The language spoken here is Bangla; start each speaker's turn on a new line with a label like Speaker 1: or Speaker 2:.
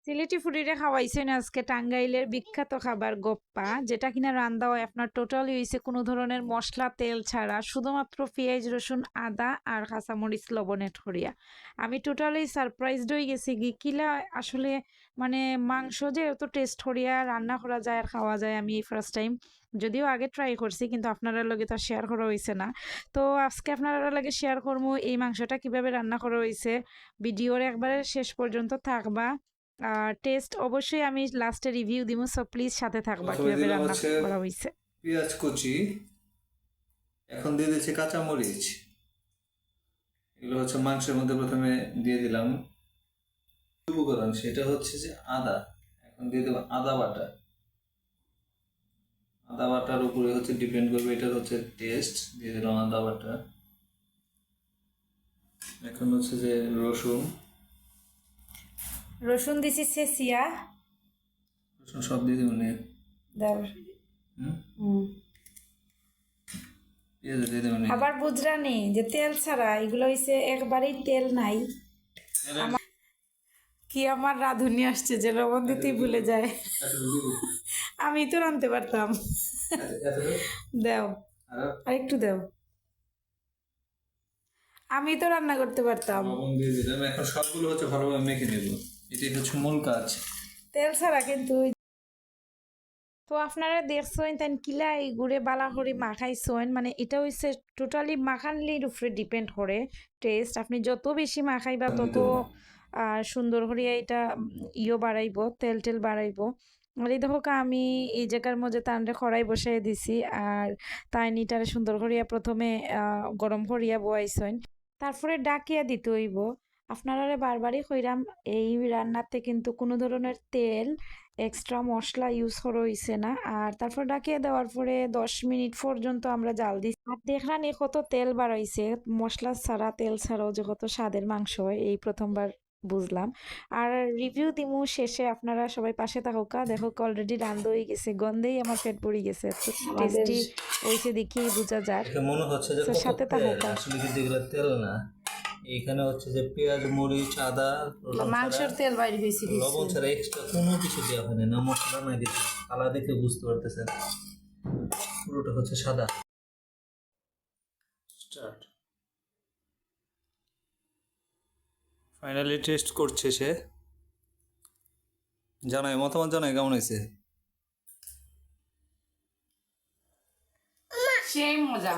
Speaker 1: সিলেটি ফুডিরে খাওয়াইছেন আজকে টাঙ্গাইলের বিখ্যাত খাবার গোপ্পা, যেটা কিনা রান্দা হয় আপনার টোটালি হইছে কোনো ধরনের মশলা তেল ছাড়া, শুধুমাত্র পেঁয়াজ রসুন আদা আর কাঁচামরিচ লবণে ঠরিয়া। আমি টোটালি সারপ্রাইজড হয়ে গেছি কিলা আসলে মানে মাংস যে এত টেস্ট হরিয়া রান্না করা যায় আর খাওয়া যায়, আমি এই ফার্স্ট টাইম, যদিও আগে ট্রাই করছি কিন্তু আপনারা লগে তো শেয়ার করা হয়েছে না। তো আজকে আপনারা লগে শেয়ার করবো এই মাংসটা কিভাবে রান্না করা হয়েছে। ভিডিওর একবারে শেষ পর্যন্ত থাকবা। টেস্ট অবশ্যই আমি লাস্টে রিভিউ দিব, সো প্লিজ সাথে থাকবা কিভাবে রান্না করা হয়েছে।
Speaker 2: পেঁয়াজ কুচি, এখন দিয়ে দিচ্ছি কাঁচামরিচ। এগুলো হচ্ছে মাংসের মধ্যে প্রথমে দিয়ে দিলাম। উপকরণ সেটা হচ্ছে যে আদা, এখন দিয়ে দেবো আদা বাটা। আদা বাটার উপরে হচ্ছে ডিপেন্ড করবে, এটা হচ্ছে টেস্ট। দিয়ে দিলাম আদা বাটা। এখন হচ্ছে যে রসুন,
Speaker 1: রসুন দিছি ছেঁচিয়া,
Speaker 2: রসুন সব দিয়ে দেবো নে। পেঁয়াজ দিয়ে দেবো নে।
Speaker 1: আবার বুঝরা নেই যে তেল ছাড়া, এগুলো হইছে একবারেই তেল নাই। কি আমার রাঁধুনি আসছে যে লবণ দিতেই ভুলে যায়। আমি তো রাঁধতে পারতাম। দেও আর একটু দেও, আমি তো রান্না করতে পারতাম।
Speaker 2: লবণ দিয়ে দিলাম। এখন সবগুলো হচ্ছে ভালোভাবে মেখে নেব, এটাই হচ্ছে মূল কাজ।
Speaker 1: তেল ছাড়া কিন্তু। তো আপনারা দেখছেন তাই কিলা এই গুড়ে বালা করে মাখাইছেন, মানে এটা হইছে টোটালি মাখানলির উপরে ডিপেন্ড করে টেস্ট। আপনি যত বেশি মাখাইবা তত সুন্দর করে এটা বাড়াইবো, তেল টেল বাড়াইবো। আর এই দেখো আমি এই জায়গার মধ্যে তানরে খড়াই বসাই দিছি, আর তাই নিটারে সুন্দর করিয়া প্রথমে গরম করিয়া বয়াইছেন, তারপরে ডাকিয়া দিতে হইব। আপনারা বারবারই কইরাম এই রান্নাতে কিন্তু কোনো ধরনের তেল এক্সট্রা মশলা ইউজ করা হইছে না। আর তারপর ডাকিয়ে দেওয়ার পরে 10 মিনিট পর্যন্ত আমরা জাল দিই। আর দেখলাম কত তেল বাড়াইছে, মশলা ছাড়া তেল ছাড়াও যে কত স্বাদের মাংস হয় এই প্রথমবার বুঝলাম। আর রিভিউ দিমু শেষে, আপনারা সবাই পাশে থাকুকা। দেখো অলরেডি রান্না হয়ে গেছে, গন্ধেই আমার পেট ভরে গেছে, টেস্টি হয়েছে দেখেই বোঝা যায়।
Speaker 2: মনে হচ্ছে যে
Speaker 1: সাথে থাকুকা,
Speaker 2: আসলে কিন্তু এগুলো তেল না। এখানে হচ্ছে যে পেঁয়াজ মরিচ আদা
Speaker 1: মাংসের তেল বাইরে হয়েছে,
Speaker 2: লবণ ছাড়া এক্সট্রা কোনো কিছু দেওয়া হয় না, মশলা না কিছু। কালার দেখে বুঝতে পারতেছেন পুরোটা হচ্ছে সাদা। স্টার্ট। ফাইনালি টেস্ট করছে সে, জানাই মতামত জানাই কেমন হয়েছে।
Speaker 1: সেই মজা।